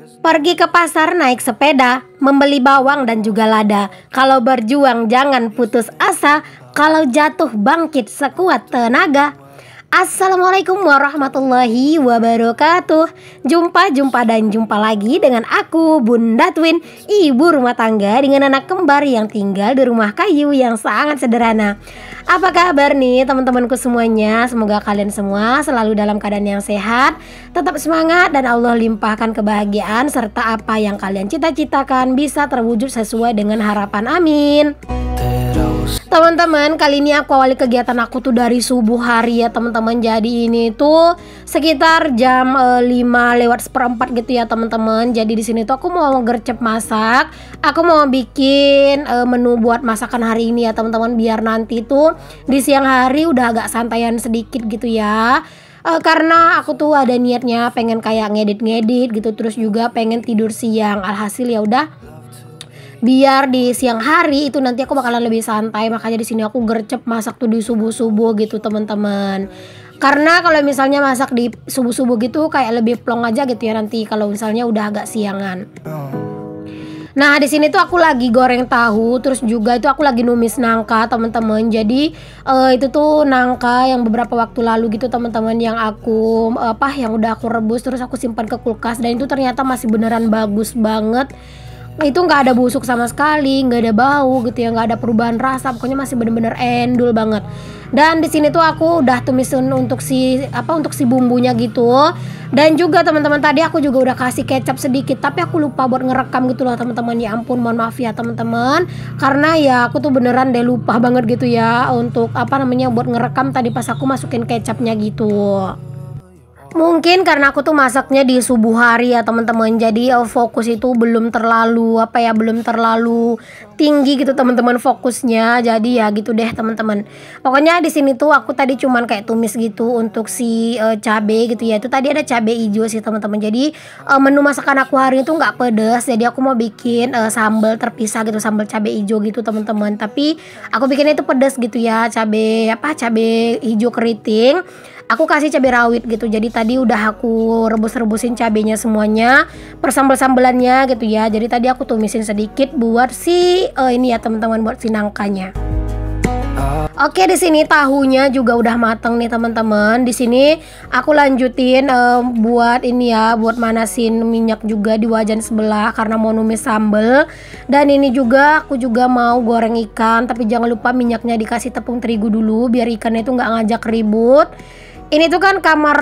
Pergi ke pasar naik sepeda, membeli bawang dan juga lada. Kalau berjuang jangan putus asa, kalau jatuh bangkit sekuat tenaga. Assalamualaikum warahmatullahi wabarakatuh. Jumpa lagi dengan aku Bunda Twin, ibu rumah tangga dengan anak kembar yang tinggal di rumah kayu yang sangat sederhana. Apa kabar nih teman-temanku semuanya? Semoga kalian semua selalu dalam keadaan yang sehat, tetap semangat, dan Allah limpahkan kebahagiaan serta apa yang kalian cita-citakan bisa terwujud sesuai dengan harapan, amin. Teman-teman, kali ini aku awali kegiatan aku tuh dari subuh hari ya teman-teman. Jadi ini tuh sekitar jam 5:04 gitu ya teman-teman. Jadi di sini tuh aku mau gercep masak. Aku mau bikin menu buat masakan hari ini ya teman-teman, biar nanti tuh di siang hari udah agak santaian sedikit gitu ya. Karena aku tuh ada niatnya pengen kayak ngedit-ngedit gitu, terus juga pengen tidur siang. Alhasil ya udah, biar di siang hari itu nanti aku bakalan lebih santai, makanya di sini aku gercep masak tuh di subuh-subuh gitu teman-teman. Karena kalau misalnya masak di subuh-subuh gitu kayak lebih plong aja gitu ya nanti kalau misalnya udah agak siangan. Nah, di sini tuh aku lagi goreng tahu, terus juga itu aku lagi numis nangka teman-teman. Jadi itu tuh nangka yang beberapa waktu lalu gitu teman-teman, yang aku yang udah aku rebus terus aku simpan ke kulkas, dan itu ternyata masih beneran bagus banget. Itu nggak ada busuk sama sekali, nggak ada bau gitu ya, nggak ada perubahan rasa, pokoknya masih bener-bener endul banget. Dan di sini tuh aku udah tumisin untuk si bumbunya gitu. Dan juga teman-teman, tadi aku juga udah kasih kecap sedikit, tapi aku lupa buat ngerekam gitu loh teman-teman. Ya ampun, mohon maaf ya teman-teman, karena ya aku tuh beneran deh lupa banget gitu ya untuk buat ngerekam tadi pas aku masukin kecapnya gitu. Mungkin karena aku tuh masaknya di subuh hari ya teman-teman, jadi fokus itu belum terlalu tinggi gitu teman-teman fokusnya. Jadi ya gitu deh teman-teman. Pokoknya di sini tuh aku tadi cuman kayak tumis gitu untuk si cabe gitu ya. Itu tadi ada cabe hijau sih teman-teman. Jadi menu masakan aku hari itu nggak pedas. Jadi aku mau bikin sambal terpisah gitu, sambal cabe hijau gitu teman-teman. Tapi aku bikinnya itu pedas gitu ya, cabe hijau keriting. Aku kasih cabai rawit gitu. Jadi tadi udah aku rebus-rebusin cabenya semuanya, persambal-sambelannya gitu ya. Jadi tadi aku tumisin sedikit buat si ini ya teman-teman, buat si nangkanya. Oke, di sini tahunya juga udah mateng nih teman-teman. Di sini aku lanjutin buat ini ya, buat manasin minyak juga di wajan sebelah karena mau numis sambel. Dan ini juga aku juga mau goreng ikan, tapi jangan lupa minyaknya dikasih tepung terigu dulu biar ikannya itu nggak ngajak ribut. Ini tuh kan kamar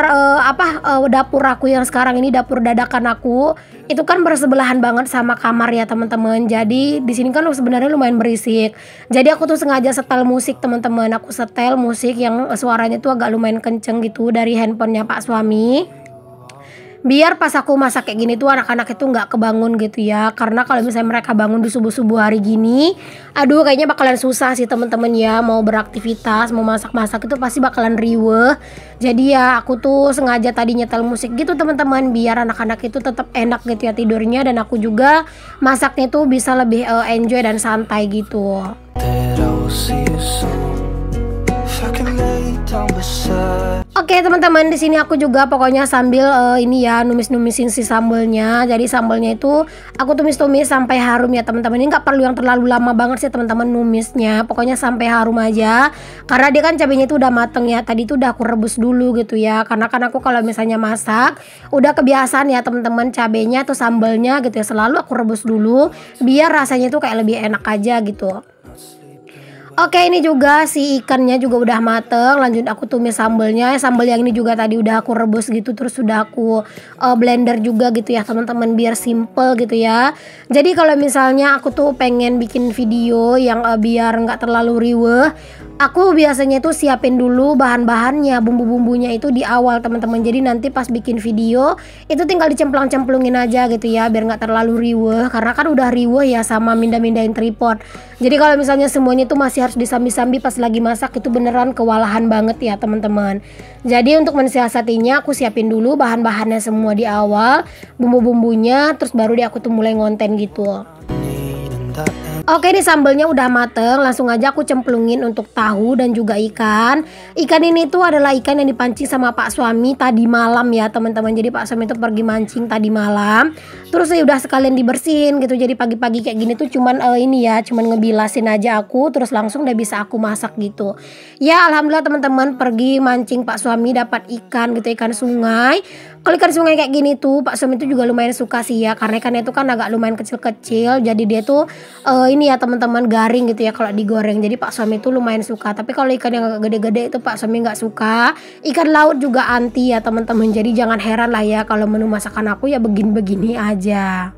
dapur aku yang sekarang ini, dapur dadakan aku. Itu kan bersebelahan banget sama kamar ya teman-teman. Jadi di sini kan sebenarnya lumayan berisik. Jadi aku tuh sengaja setel musik teman-teman. Aku setel musik yang suaranya tuh agak lumayan kenceng gitu dari handphonenya Pak suami. Biar pas aku masak kayak gini tuh anak-anak itu nggak kebangun gitu ya. Karena kalau misalnya mereka bangun di subuh-subuh hari gini, aduh kayaknya bakalan susah sih teman-teman ya. Mau beraktivitas, mau masak-masak itu pasti bakalan riweh. Jadi ya aku tuh sengaja tadi nyetel musik gitu teman-teman, biar anak-anak itu tetap enak gitu ya tidurnya. Dan aku juga masaknya tuh bisa lebih enjoy dan santai gitu. Oke teman-teman, di sini aku juga pokoknya sambil ini ya numis-numisin si sambelnya. Jadi sambelnya itu aku tumis-tumis sampai harum ya teman-teman. Ini nggak perlu yang terlalu lama banget sih teman-teman numisnya. Pokoknya sampai harum aja. Karena dia kan cabenya itu udah mateng ya. Tadi itu udah aku rebus dulu gitu ya. Karena kan aku kalau misalnya masak udah kebiasaan ya teman-teman, cabenya atau sambelnya gitu ya selalu aku rebus dulu biar rasanya itu kayak lebih enak aja gitu. Oke, ini juga si ikannya juga udah mateng. Lanjut aku tumis sambelnya. Sambel yang ini juga tadi udah aku rebus gitu, terus udah aku blender juga gitu ya teman-teman, biar simple gitu ya. Jadi kalau misalnya aku tuh pengen bikin video yang biar nggak terlalu riweh, aku biasanya tuh siapin dulu bahan-bahannya, bumbu-bumbunya itu di awal teman-teman. Jadi nanti pas bikin video itu tinggal dicemplang-cemplungin aja gitu ya, biar nggak terlalu riweh. Karena kan udah riweh ya sama mindah-mindahin tripod. Jadi kalau misalnya semuanya itu masih harus disambi-sambi pas lagi masak, itu beneran kewalahan banget ya teman-teman. Jadi untuk mensiasatinya aku siapin dulu bahan-bahannya semua di awal, bumbu-bumbunya, terus baru deh aku tuh mulai ngonten gitu. Oke, ini sambelnya udah mateng, langsung aja aku cemplungin untuk tahu dan juga ikan. Ikan ini tuh adalah ikan yang dipancing sama Pak suami tadi malam ya teman-teman. Jadi Pak suami itu pergi mancing tadi malam. Terus saya udah sekalian dibersihin gitu. Jadi pagi-pagi kayak gini tuh cuman cuman ngebilasin aja aku, terus langsung udah bisa aku masak gitu. Ya alhamdulillah teman-teman, pergi mancing Pak suami dapat ikan gitu, ikan sungai. Kalau ikan sungai kayak gini tuh Pak suami itu juga lumayan suka sih ya, karena ikannya itu kan agak lumayan kecil-kecil. Jadi dia tuh ini ya teman-teman, garing gitu ya kalau digoreng. Jadi Pak suami itu lumayan suka. Tapi kalau ikan yang agak gede-gede itu Pak suami nggak suka. Ikan laut juga anti ya teman-teman. Jadi jangan heran lah ya kalau menu masakan aku ya begini-begini aja.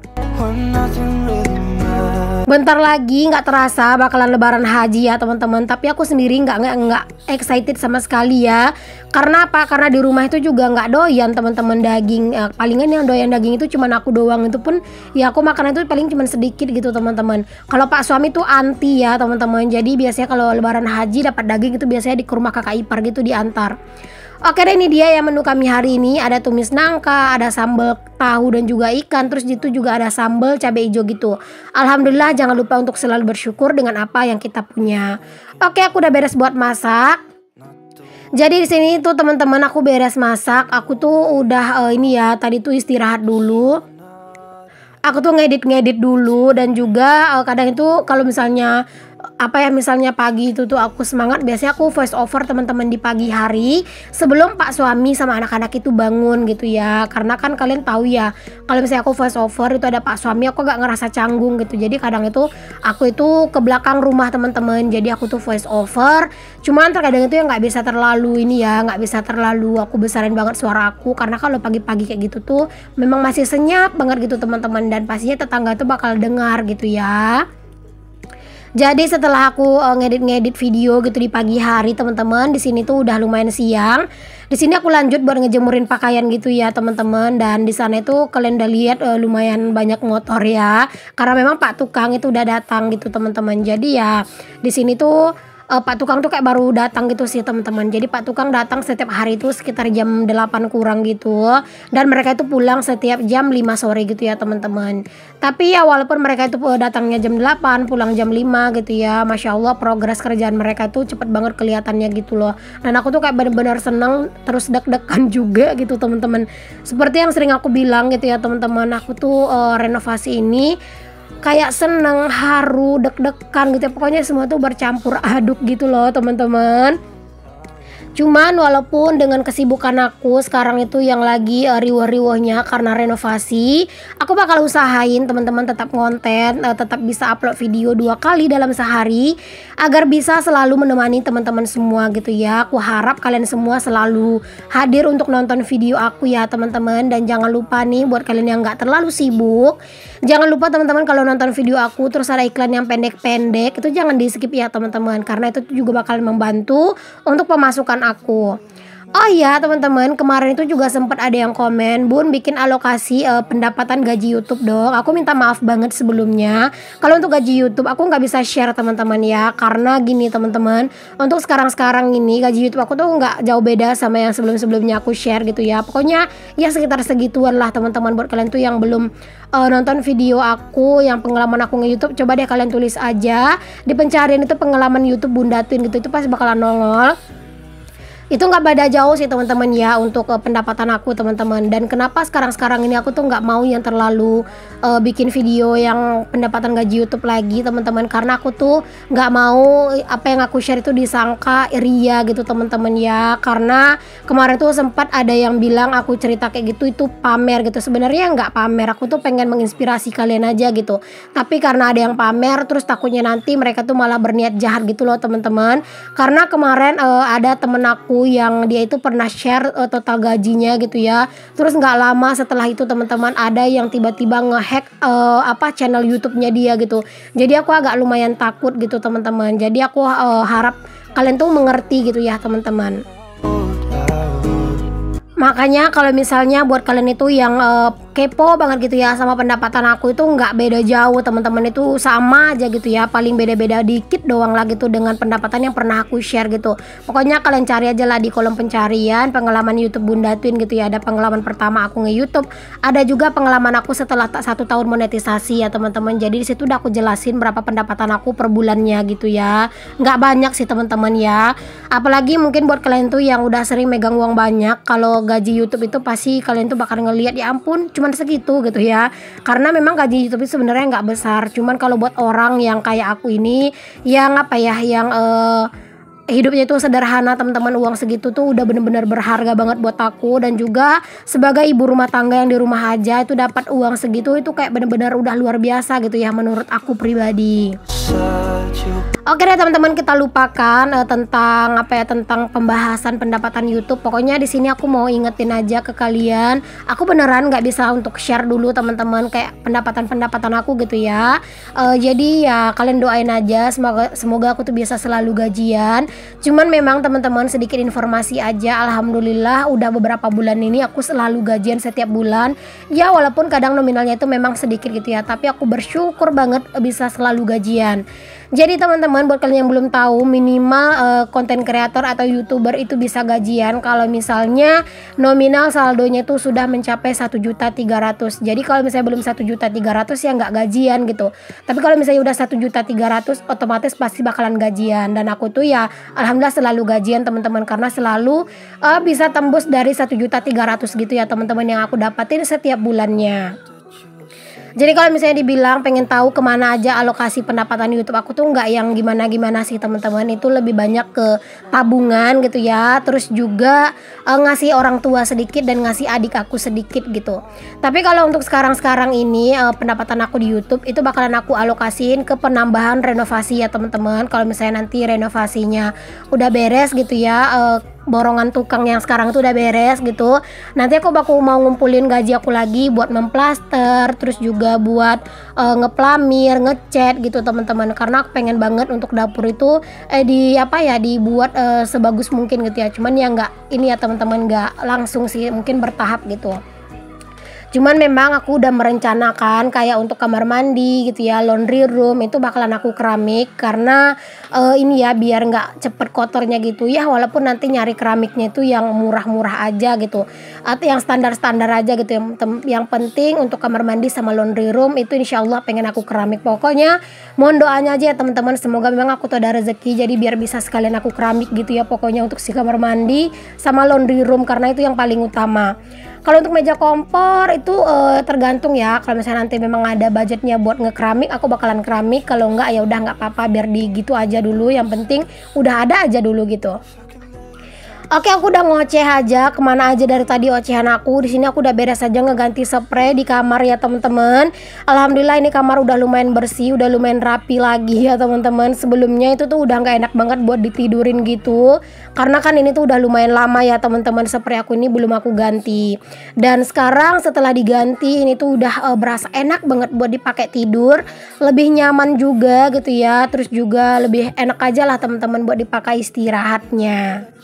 Bentar lagi nggak terasa bakalan lebaran haji ya teman-teman. Tapi aku sendiri nggak excited sama sekali ya. Karena apa? Karena di rumah itu juga nggak doyan teman-teman daging. Palingan yang doyan daging itu cuma aku doang. Itu pun ya aku makan itu paling cuma sedikit gitu teman-teman. Kalau Pak suami tuh anti ya teman-teman. Jadi biasanya kalau lebaran haji dapat daging itu biasanya di rumah kakak ipar gitu diantar. Oke deh, ini dia ya menu kami hari ini. Ada tumis nangka, ada sambal tahu dan juga ikan. Terus itu juga ada sambal cabai hijau gitu. Alhamdulillah, jangan lupa untuk selalu bersyukur dengan apa yang kita punya. Oke, aku udah beres buat masak. Jadi di sini tuh teman-teman aku beres masak. Aku tuh udah tadi tuh istirahat dulu. Aku tuh ngedit dulu dan juga kadang itu kalau misalnya misalnya pagi itu tuh aku semangat, biasanya aku voice over teman-teman di pagi hari sebelum Pak suami sama anak-anak itu bangun gitu ya. Karena kan kalian tahu ya, kalau misalnya aku voice over itu ada Pak suami, aku gak ngerasa canggung gitu. Jadi kadang itu aku itu ke belakang rumah teman-teman, jadi aku tuh voice over. Cuman terkadang itu ya nggak bisa terlalu nggak bisa terlalu aku besarin banget suara aku, karena kalau pagi-pagi kayak gitu tuh memang masih senyap banget gitu teman-teman, dan pastinya tetangga tuh bakal dengar gitu ya. Jadi setelah aku ngedit video gitu di pagi hari teman-teman, di sini tuh udah lumayan siang. Di sini aku lanjut buat ngejemurin pakaian gitu ya teman-teman, dan di sana itu kalian udah lihat lumayan banyak motor ya. Karena memang Pak tukang itu udah datang gitu teman-teman. Jadi ya di sini tuh Pak tukang tuh kayak baru datang gitu sih teman-teman. Jadi Pak tukang datang setiap hari itu sekitar jam 8 kurang gitu. Dan mereka itu pulang setiap jam 5 sore gitu ya teman-teman. Tapi ya walaupun mereka itu datangnya jam 8, pulang jam 5 gitu ya, Masya Allah progres kerjaan mereka tuh cepet banget kelihatannya gitu loh. Dan aku tuh kayak benar-benar seneng, terus deg-degan juga gitu teman-teman. Seperti yang sering aku bilang gitu ya teman-teman, aku tuh renovasi ini kayak seneng, haru, deg-degan gitu ya. Pokoknya semua tuh bercampur aduk gitu loh teman-teman. Cuman walaupun dengan kesibukan aku sekarang itu yang lagi riuh-riuhnya karena renovasi, aku bakal usahain teman-teman tetap konten, tetap bisa upload video 2 kali dalam sehari agar bisa selalu menemani teman-teman semua gitu ya. Aku harap kalian semua selalu hadir untuk nonton video aku ya teman-teman. Dan jangan lupa nih buat kalian yang gak terlalu sibuk, jangan lupa teman-teman kalau nonton video aku terus ada iklan yang pendek-pendek, itu jangan di skip ya teman-teman, karena itu juga bakal membantu untuk pemasukan aku. Oh iya teman-teman, kemarin itu juga sempat ada yang komen, Bun bikin alokasi pendapatan gaji YouTube dong. Aku minta maaf banget sebelumnya, kalau untuk gaji YouTube aku nggak bisa share teman-teman ya. Karena gini teman-teman, untuk sekarang ini gaji YouTube aku tuh nggak jauh beda sama yang sebelum-sebelumnya aku share gitu ya. Pokoknya ya sekitar segituan lah teman-teman. Buat kalian tuh yang belum nonton video aku yang pengalaman aku nge-YouTube, coba deh kalian tulis aja di pencarian itu pengalaman YouTube Bunda Twin gitu, itu pasti bakalan nongol. Itu nggak beda jauh sih teman-teman ya untuk pendapatan aku teman-teman. Dan kenapa sekarang ini aku tuh nggak mau yang terlalu bikin video yang pendapatan gaji YouTube lagi teman-teman, karena aku tuh nggak mau apa yang aku share itu disangka ria gitu teman-teman ya. Karena kemarin tuh sempat ada yang bilang aku cerita kayak gitu itu pamer gitu. Sebenarnya nggak pamer, aku tuh pengen menginspirasi kalian aja gitu. Tapi karena ada yang pamer, terus takutnya nanti mereka tuh malah berniat jahat gitu loh teman-teman. Karena kemarin ada temen aku yang dia itu pernah share total gajinya gitu ya. Terus nggak lama setelah itu teman-teman ada yang tiba-tiba ngehack channel YouTube-nya dia gitu. Jadi aku agak lumayan takut gitu teman-teman. Jadi aku harap kalian tuh mengerti gitu ya teman-teman. Makanya kalau misalnya buat kalian itu yang kepo banget gitu ya sama pendapatan aku, itu nggak beda jauh teman-teman, itu sama aja gitu ya, paling beda-beda dikit doang lah gitu dengan pendapatan yang pernah aku share gitu. Pokoknya kalian cari aja lah di kolom pencarian pengalaman YouTube Bunda Twin gitu ya. Ada pengalaman pertama aku nge-YouTube, ada juga pengalaman aku setelah 1 tahun monetisasi ya teman-teman. Jadi di situ udah aku jelasin berapa pendapatan aku per bulannya gitu ya. Nggak banyak sih teman-teman ya. Apalagi mungkin buat kalian tuh yang udah sering megang uang banyak, kalau gaji YouTube itu pasti kalian tuh bakal ngelihat ya ampun cuman segitu gitu ya. Karena memang gaji YouTube itu sebenarnya nggak besar. Cuman kalau buat orang yang kayak aku ini yang apa ya, yang hidupnya itu sederhana teman-teman, uang segitu tuh udah bener-bener berharga banget buat aku. Dan juga sebagai ibu rumah tangga yang di rumah aja itu dapat uang segitu itu kayak bener-bener udah luar biasa gitu ya menurut aku pribadi. Oke deh teman-teman, kita lupakan tentang apa ya, tentang pembahasan pendapatan YouTube. Pokoknya di sini aku mau ingetin aja ke kalian, aku beneran nggak bisa untuk share dulu teman-teman kayak pendapatan aku gitu ya. Jadi ya kalian doain aja semoga aku tuh bisa selalu gajian. Cuman memang teman-teman sedikit informasi aja, alhamdulillah udah beberapa bulan ini aku selalu gajian setiap bulan. Ya walaupun kadang nominalnya itu memang sedikit gitu ya, tapi aku bersyukur banget bisa selalu gajian. Jadi teman-teman, buat kalian yang belum tahu, minimal konten kreator atau YouTuber itu bisa gajian kalau misalnya nominal saldonya itu sudah mencapai 1.300.000. Jadi kalau misalnya belum 1.300.000 ya nggak gajian gitu. Tapi kalau misalnya udah 1.300.000 otomatis pasti bakalan gajian. Dan aku tuh ya alhamdulillah selalu gajian teman-teman, karena selalu bisa tembus dari 1.300.000 gitu ya teman-teman yang aku dapatin setiap bulannya. Jadi kalau misalnya dibilang pengen tahu kemana aja alokasi pendapatan YouTube aku tuh nggak yang gimana-gimana sih teman-teman, itu lebih banyak ke tabungan gitu ya, terus juga ngasih orang tua sedikit dan ngasih adik aku sedikit gitu. Tapi kalau untuk sekarang ini pendapatan aku di YouTube itu bakalan aku alokasiin ke penambahan renovasi ya teman-teman. Kalau misalnya nanti renovasinya udah beres gitu ya, borongan tukang yang sekarang tuh udah beres gitu, nanti aku bakal mau ngumpulin gaji aku lagi buat memplaster, terus juga buat ngeplamir, ngecat gitu teman-teman. Karena aku pengen banget untuk dapur itu dibuat sebagus mungkin gitu ya. Cuman ya nggak ini ya teman-teman, nggak langsung sih, mungkin bertahap gitu. Cuman memang aku udah merencanakan kayak untuk kamar mandi gitu ya, laundry room itu bakalan aku keramik, karena ini ya biar nggak cepet kotornya gitu ya. Walaupun nanti nyari keramiknya itu yang murah-murah aja gitu, atau yang standar-standar aja gitu. Yang penting untuk kamar mandi sama laundry room itu insya Allah pengen aku keramik. Pokoknya mohon doanya aja ya teman-teman, semoga memang aku tuh ada rezeki jadi biar bisa sekalian aku keramik gitu ya. Pokoknya untuk si kamar mandi sama laundry room, karena itu yang paling utama. Kalau untuk meja kompor itu tergantung ya. Kalau misalnya nanti memang ada budgetnya buat ngekeramik, aku bakalan keramik. Kalau enggak ya udah nggak apa-apa, biar di gitu aja dulu. Yang penting udah ada aja dulu gitu. Oke, aku udah ngoceh aja kemana aja dari tadi ocehan aku. Di sini aku udah beres aja ngeganti spray di kamar ya teman-teman. Alhamdulillah ini kamar udah lumayan bersih, udah lumayan rapi lagi ya teman-teman. Sebelumnya itu tuh udah nggak enak banget buat ditidurin gitu, karena kan ini tuh udah lumayan lama ya teman-teman, spray aku ini belum aku ganti. Dan sekarang setelah diganti ini tuh udah berasa enak banget buat dipakai tidur, lebih nyaman juga gitu ya. Terus juga lebih enak aja lah teman-teman buat dipakai istirahatnya.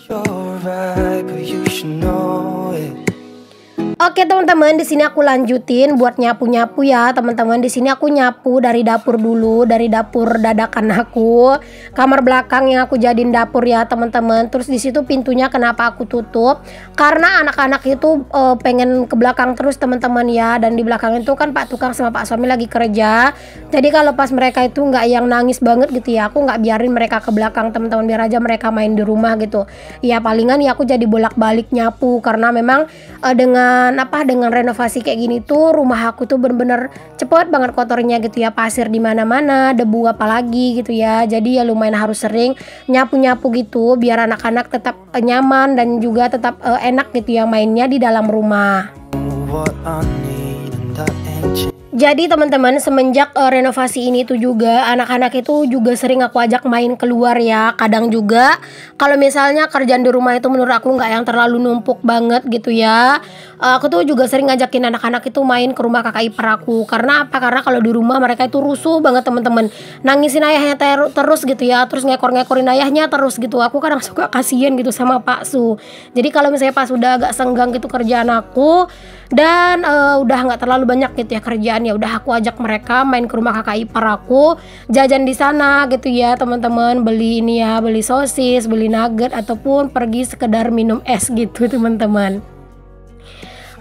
Oke teman-teman, di sini aku lanjutin buat nyapu-nyapu ya teman-teman. Di sini aku nyapu dari dapur dulu, dari dapur dadakan aku, kamar belakang yang aku jadiin dapur ya teman-teman. Terus di situ pintunya kenapa aku tutup? Karena anak-anak itu pengen ke belakang terus teman-teman ya. Dan di belakang itu kan Pak Tukang sama Pak Suami lagi kerja. Jadi kalau pas mereka itu nggak yang nangis banget gitu ya, aku nggak biarin mereka ke belakang teman-teman, biar aja mereka main di rumah gitu. Ya palingan ya aku jadi bolak-balik nyapu, karena memang dengan renovasi kayak gini tuh rumah aku tuh bener-bener cepet banget kotornya gitu ya, pasir di mana-mana, debu apalagi gitu ya. Jadi ya lumayan harus sering nyapu-nyapu gitu biar anak-anak tetap nyaman dan juga tetap enak gitu ya mainnya di dalam rumah. Jadi teman-teman, semenjak renovasi ini tuh juga anak-anak itu juga sering aku ajak main keluar ya. Kadang juga kalau misalnya kerjaan di rumah itu menurut aku nggak yang terlalu numpuk banget gitu ya, aku tuh juga sering ngajakin anak-anak itu main ke rumah kakak ipar aku. Karena apa? Karena kalau di rumah mereka itu rusuh banget teman-teman, nangisin ayahnya terus gitu ya, terus ngekor-ngekorin ayahnya terus gitu. Aku kadang suka kasihan gitu sama Pak Su. Jadi kalau misalnya pas udah agak senggang gitu kerjaan aku dan udah nggak terlalu banyak gitu ya kerjaan, ya udah aku ajak mereka main ke rumah kakak ipar aku, jajan di sana gitu ya teman-teman, beli ini ya, beli sosis, beli nugget, ataupun pergi sekedar minum es gitu teman-teman.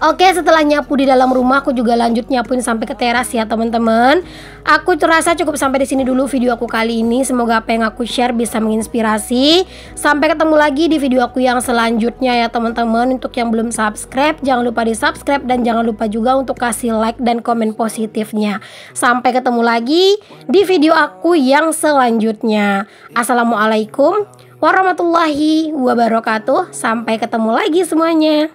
Oke, setelah nyapu di dalam rumah, aku juga lanjut nyapuin sampai ke teras ya teman-teman. Aku terasa cukup sampai di sini dulu video aku kali ini. Semoga apa yang aku share bisa menginspirasi. Sampai ketemu lagi di video aku yang selanjutnya ya teman-teman. Untuk yang belum subscribe, jangan lupa di subscribe dan jangan lupa juga untuk kasih like dan komen positifnya. Sampai ketemu lagi di video aku yang selanjutnya. Assalamualaikum warahmatullahi wabarakatuh. Sampai ketemu lagi semuanya.